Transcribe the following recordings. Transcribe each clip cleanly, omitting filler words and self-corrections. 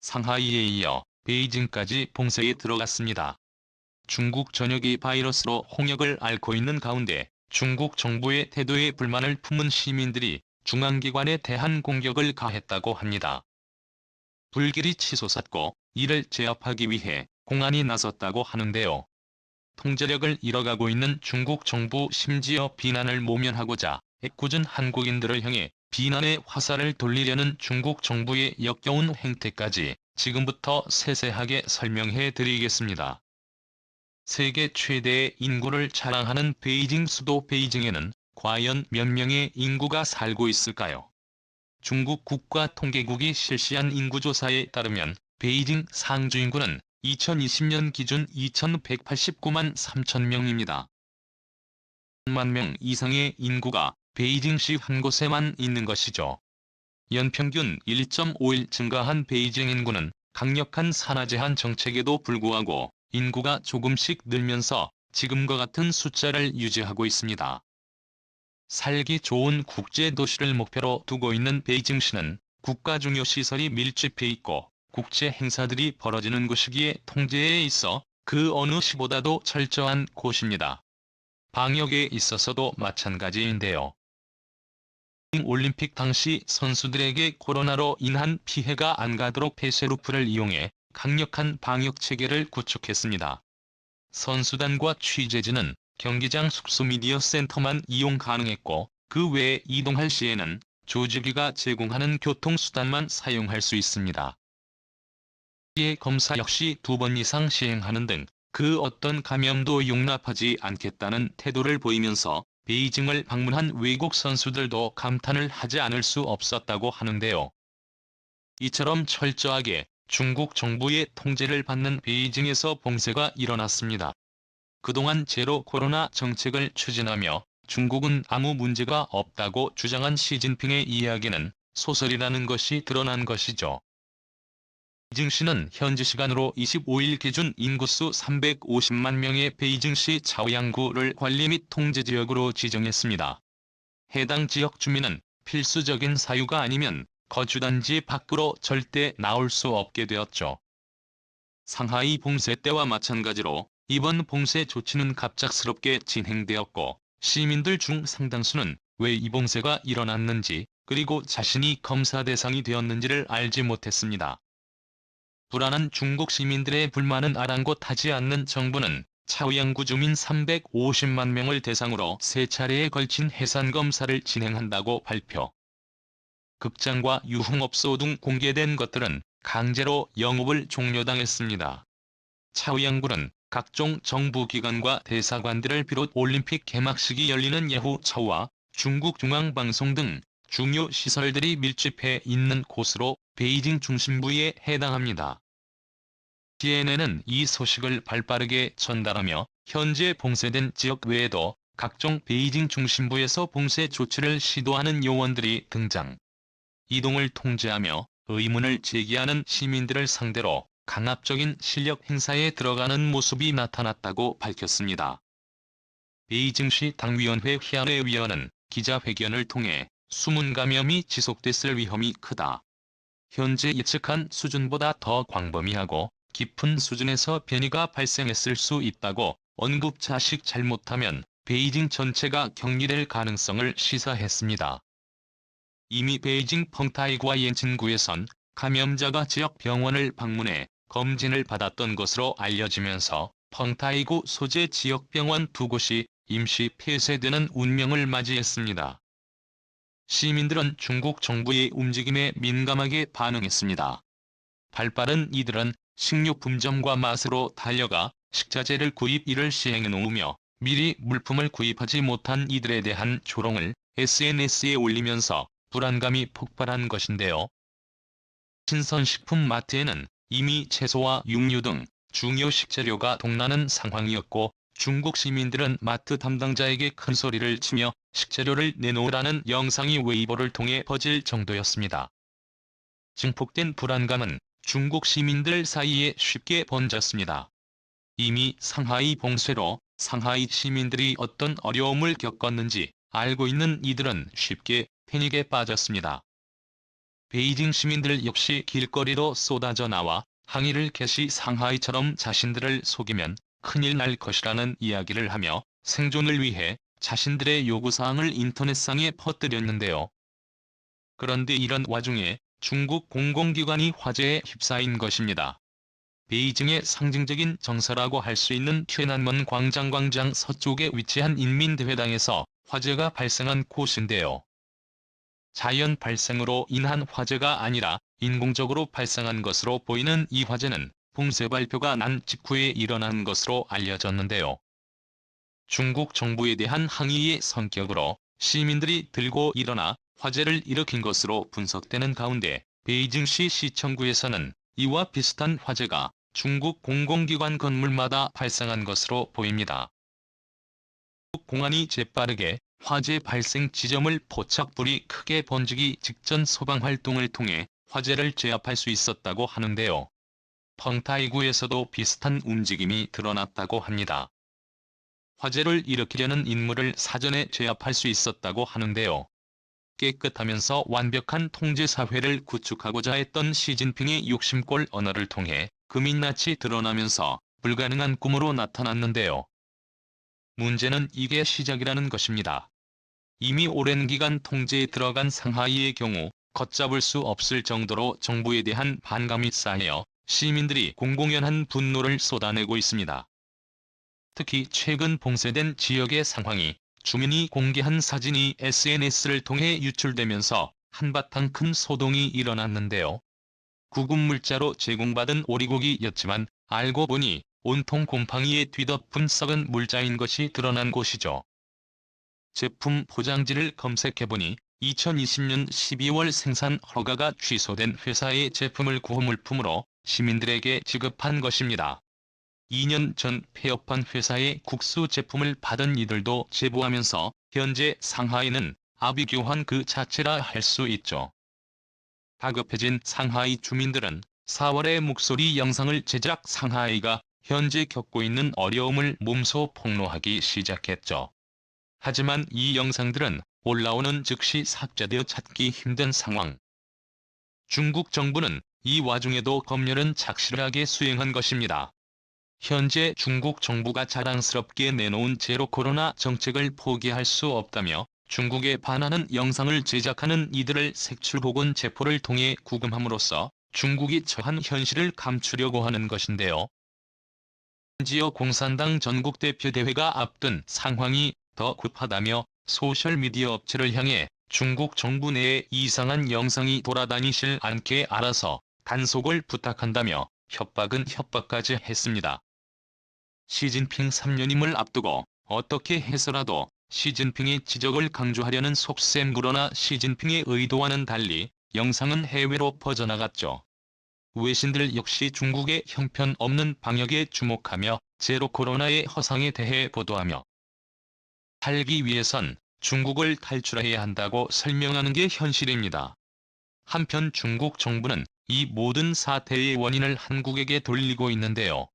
상하이에 이어 베이징까지 봉쇄에 들어갔습니다. 중국 전역이 바이러스로 홍역을 앓고 있는 가운데 중국 정부의 태도에 불만을 품은 시민들이 중앙기관에 대한 공격을 가했다고 합니다. 불길이 치솟았고 이를 제압하기 위해 공안이 나섰다고 하는데요. 통제력을 잃어가고 있는 중국 정부, 심지어 비난을 모면하고자 애꿎은 한국인들을 향해 비난의 화살을 돌리려는 중국 정부의 역겨운 행태까지 지금부터 세세하게 설명해 드리겠습니다. 세계 최대의 인구를 자랑하는 베이징, 수도 베이징에는 과연 몇 명의 인구가 살고 있을까요? 중국 국가통계국이 실시한 인구조사에 따르면 베이징 상주 인구는 2020년 기준 2189만 3천 명입니다. 1만 명 이상의 인구가 베이징시 한 곳에만 있는 것이죠. 연평균 1.5일 증가한 베이징 인구는 강력한 산화제한 정책에도 불구하고 인구가 조금씩 늘면서 지금과 같은 숫자를 유지하고 있습니다. 살기 좋은 국제도시를 목표로 두고 있는 베이징시는 국가 중요 시설이 밀집해 있고 국제 행사들이 벌어지는 곳이기에 통제에 있어 그 어느 시보다도 철저한 곳입니다. 방역에 있어서도 마찬가지인데요. 올림픽 당시 선수들에게 코로나로 인한 피해가 안 가도록 폐쇄루프를 이용해 강력한 방역 체계를 구축했습니다. 선수단과 취재진은 경기장 숙소 미디어 센터만 이용 가능했고 그 외에 이동할 시에는 조직위가 제공하는 교통수단만 사용할 수 있습니다. 이에 검사 역시 2번 이상 시행하는 등 그 어떤 감염도 용납하지 않겠다는 태도를 보이면서 베이징을 방문한 외국 선수들도 감탄을 하지 않을 수 없었다고 하는데요. 이처럼 철저하게 중국 정부의 통제를 받는 베이징에서 봉쇄가 일어났습니다. 그동안 제로 코로나 정책을 추진하며 중국은 아무 문제가 없다고 주장한 시진핑의 이야기는 소설이라는 것이 드러난 것이죠. 베이징시는 현지 시간으로 25일 기준 인구수 350만 명의 베이징시 차오양구를 관리 및 통제 지역으로 지정했습니다. 해당 지역 주민은 필수적인 사유가 아니면 거주단지 밖으로 절대 나올 수 없게 되었죠. 상하이 봉쇄 때와 마찬가지로 이번 봉쇄 조치는 갑작스럽게 진행되었고 시민들 중 상당수는 왜 이 봉쇄가 일어났는지 그리고 자신이 검사 대상이 되었는지를 알지 못했습니다. 불안한 중국 시민들의 불만은 아랑곳하지 않는 정부는 차오양구 주민 350만 명을 대상으로 3차례에 걸친 해산검사를 진행한다고 발표. 극장과 유흥업소 등 공개된 것들은 강제로 영업을 종료당했습니다. 차오양구는 각종 정부기관과 대사관들을 비롯 올림픽 개막식이 열리는 예후 차와 중국 중앙방송 등 중요 시설들이 밀집해 있는 곳으로 베이징 중심부에 해당합니다. CNN은 이 소식을 발빠르게 전달하며 현재 봉쇄된 지역 외에도 각종 베이징 중심부에서 봉쇄 조치를 시도하는 요원들이 등장. 이동을 통제하며 의문을 제기하는 시민들을 상대로 강압적인 실력 행사에 들어가는 모습이 나타났다고 밝혔습니다. 베이징시 당위원회 희안회 위원은 기자회견을 통해 숨은 감염이 지속됐을 위험이 크다. 현재 예측한 수준보다 더 광범위하고 깊은 수준에서 변이가 발생했을 수 있다고 언급. 자식 잘못하면 베이징 전체가 격리될 가능성을 시사했습니다. 이미 베이징 펑타이구와 옌칭구에선 감염자가 지역 병원을 방문해 검진을 받았던 것으로 알려지면서 펑타이구 소재 지역 병원 2곳이 임시 폐쇄되는 운명을 맞이했습니다. 시민들은 중국 정부의 움직임에 민감하게 반응했습니다. 발빠른 이들은 식료품점과 마트로 달려가 식자재를 구입,이를 시행해 놓으며 미리 물품을 구입하지 못한 이들에 대한 조롱을 SNS에 올리면서 불안감이 폭발한 것인데요. 신선식품 마트에는 이미 채소와 육류 등 중요 식재료가 동나는 상황이었고 중국 시민들은 마트 담당자에게 큰 소리를 치며 식재료를 내놓으라는 영상이 웨이보를 통해 퍼질 정도였습니다. 증폭된 불안감은 중국 시민들 사이에 쉽게 번졌습니다. 이미 상하이 봉쇄로 상하이 시민들이 어떤 어려움을 겪었는지 알고 있는 이들은 쉽게 패닉에 빠졌습니다. 베이징 시민들 역시 길거리로 쏟아져 나와 항의를 개시 상하이처럼 자신들을 속이면 큰일 날 것이라는 이야기를 하며 생존을 위해 자신들의 요구사항을 인터넷상에 퍼뜨렸는데요. 그런데 이런 와중에 중국 공공기관이 화재에 휩싸인 것입니다. 베이징의 상징적인 정서라고 할 수 있는天安门 광장 서쪽에 위치한 인민대회당에서 화재가 발생한 곳인데요. 자연 발생으로 인한 화재가 아니라 인공적으로 발생한 것으로 보이는 이 화재는 봉쇄 발표가 난 직후에 일어난 것으로 알려졌는데요. 중국 정부에 대한 항의의 성격으로 시민들이 들고 일어나 화재를 일으킨 것으로 분석되는 가운데 베이징시 시청구에서는 이와 비슷한 화재가 중국 공공기관 건물마다 발생한 것으로 보입니다. 공안이 재빠르게 화재 발생 지점을 포착, 불이 크게 번지기 직전 소방활동을 통해 화재를 제압할 수 있었다고 하는데요. 펑타이구에서도 비슷한 움직임이 드러났다고 합니다. 화재를 일으키려는 인물을 사전에 제압할 수 있었다고 하는데요. 깨끗하면서 완벽한 통제사회를 구축하고자 했던 시진핑의 욕심골 언어를 통해 그 민낯이 드러나면서 불가능한 꿈으로 나타났는데요. 문제는 이게 시작이라는 것입니다. 이미 오랜 기간 통제에 들어간 상하이의 경우 걷잡을 수 없을 정도로 정부에 대한 반감이 쌓여 시민들이 공공연한 분노를 쏟아내고 있습니다. 특히 최근 봉쇄된 지역의 상황이 주민이 공개한 사진이 SNS를 통해 유출되면서 한바탕 큰 소동이 일어났는데요. 구급물자로 제공받은 오리고기였지만 알고 보니 온통 곰팡이에 뒤덮은 썩은 물자인 것이 드러난 곳이죠. 제품 포장지를 검색해보니 2020년 12월 생산 허가가 취소된 회사의 제품을 구호물품으로 시민들에게 지급한 것입니다. 2년 전 폐업한 회사의 국수 제품을 받은 이들도 제보하면서 현재 상하이는 아비규환 그 자체라 할 수 있죠. 다급해진 상하이 주민들은 4월에 목소리 영상을 제작, 상하이가 현재 겪고 있는 어려움을 몸소 폭로하기 시작했죠. 하지만 이 영상들은 올라오는 즉시 삭제되어 찾기 힘든 상황. 중국 정부는 이 와중에도 검열은 착실하게 수행한 것입니다. 현재 중국 정부가 자랑스럽게 내놓은 제로 코로나 정책을 포기할 수 없다며 중국에 반하는 영상을 제작하는 이들을 색출 혹은 체포를 통해 구금함으로써 중국이 처한 현실을 감추려고 하는 것인데요. 심지어 공산당 전국대표대회가 앞둔 상황이 더 급하다며 소셜미디어 업체를 향해 중국 정부 내에 이상한 영상이 돌아다니질 않게 알아서 단속을 부탁한다며 협박은 협박까지 했습니다. 시진핑 3년임을 앞두고 어떻게 해서라도 시진핑의 지적을 강조하려는 속셈. 그러나 시진핑의 의도와는 달리 영상은 해외로 퍼져나갔죠. 외신들 역시 중국의 형편없는 방역에 주목하며 제로 코로나의 허상에 대해 보도하며 살기 위해선 중국을 탈출해야 한다고 설명하는 게 현실입니다. 한편 중국 정부는 이 모든 사태의 원인을 한국에게 돌리고 있는데요.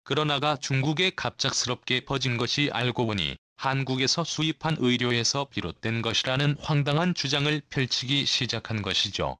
그러나가 중국에 갑작스럽게 퍼진 것이 알고 보니 한국에서 수입한 의료에서 비롯된 것이라는 황당한 주장을 펼치기 시작한 것이죠.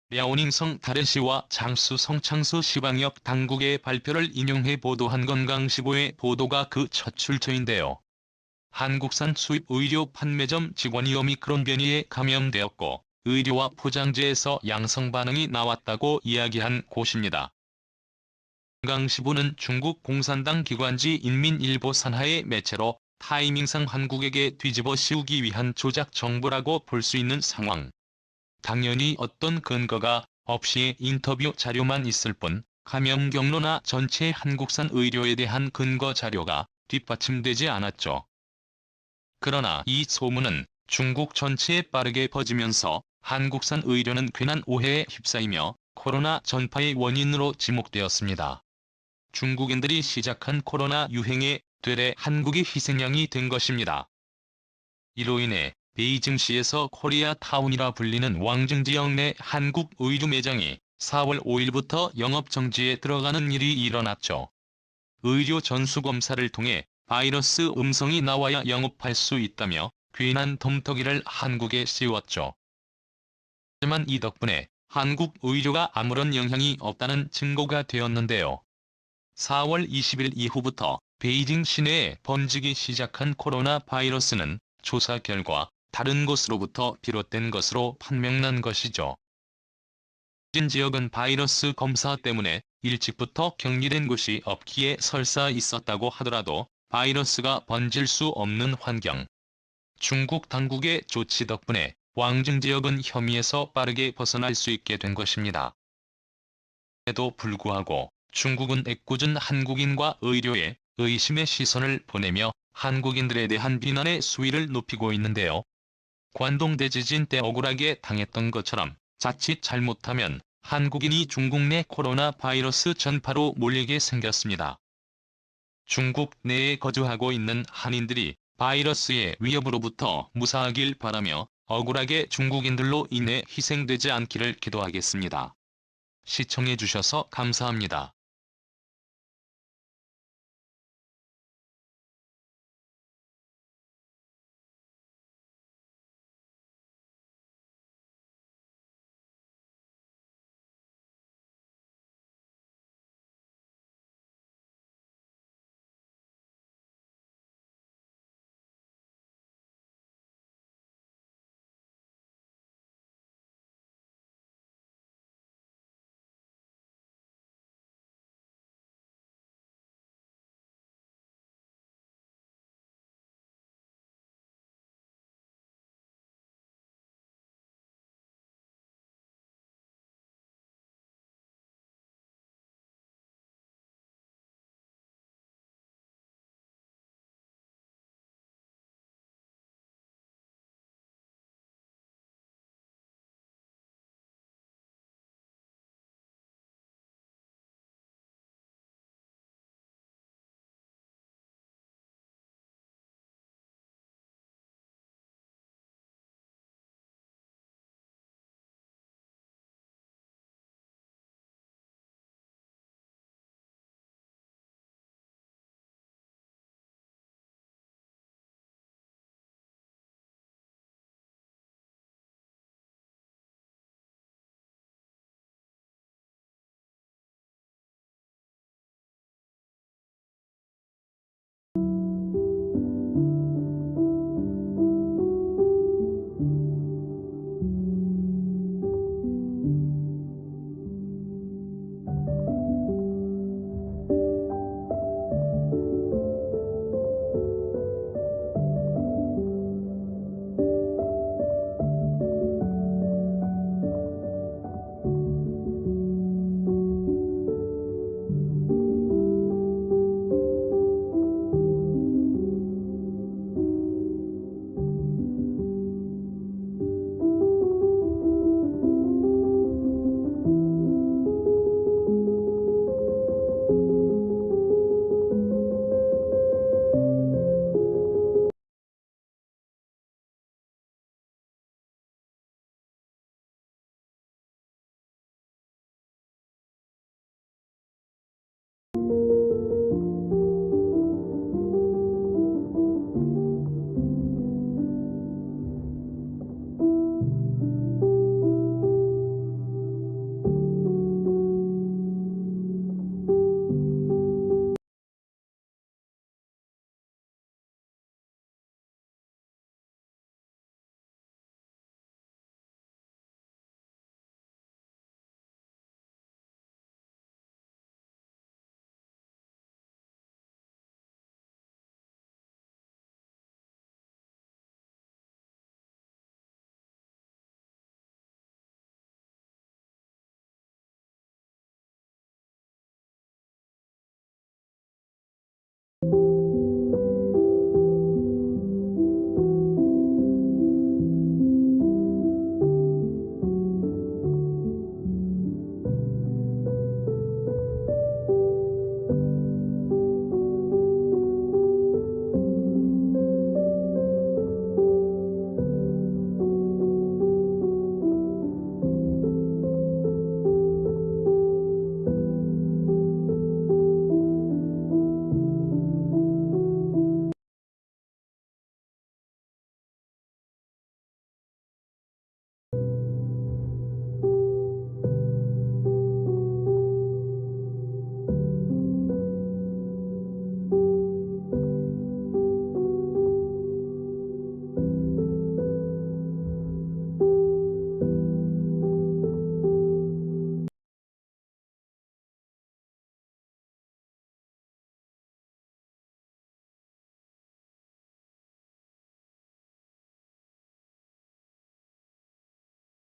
랴오닝성 다렌시와 장수 성창수 시방역 당국의 발표를 인용해 보도한 건강시보의 보도가 그 첫 출처인데요. 한국산 수입 의료 판매점 직원이 오미크론 변이에 감염되었고 의료와 포장재에서 양성 반응이 나왔다고 이야기한 곳입니다. 건강시보는 중국 공산당 기관지 인민일보 산하의 매체로 타이밍상 한국에게 뒤집어 씌우기 위한 조작 정보라고 볼 수 있는 상황. 당연히 어떤 근거가 없이 인터뷰 자료만 있을 뿐 감염 경로나 전체 한국산 의료에 대한 근거 자료가 뒷받침되지 않았죠. 그러나 이 소문은 중국 전체에 빠르게 퍼지면서 한국산 의료는 괜한 오해에 휩싸이며 코로나 전파의 원인으로 지목되었습니다. 중국인들이 시작한 코로나 유행에 되레 한국이 희생양이 된 것입니다. 이로 인해 베이징시에서 코리아타운이라 불리는 왕증지역 내 한국 의류 매장이 4월 5일부터 영업정지에 들어가는 일이 일어났죠. 의료 전수검사를 통해 바이러스 음성이 나와야 영업할 수 있다며 괜한 덤터기를 한국에 씌웠죠. 하지만 이 덕분에 한국 의료가 아무런 영향이 없다는 증거가 되었는데요. 4월 20일 이후부터 베이징 시내에 번지기 시작한 코로나 바이러스는 조사 결과 다른 곳으로부터 비롯된 것으로 판명난 것이죠. 진 지역은 바이러스 검사 때문에 일찍부터 격리된 곳이 없기에 설사 있었다고 하더라도 바이러스가 번질 수 없는 환경. 중국 당국의 조치 덕분에 왕증 지역은 혐의에서 빠르게 벗어날 수 있게 된 것입니다. 에도 불구하고 중국은 애꿎은 한국인과 의료에 의심의 시선을 보내며 한국인들에 대한 비난의 수위를 높이고 있는데요. 관동 대지진 때 억울하게 당했던 것처럼 자칫 잘못하면 한국인이 중국 내 코로나 바이러스 전파로 몰리게 생겼습니다. 중국 내에 거주하고 있는 한인들이 바이러스의 위협으로부터 무사하길 바라며 억울하게 중국인들로 인해 희생되지 않기를 기도하겠습니다. 시청해주셔서 감사합니다.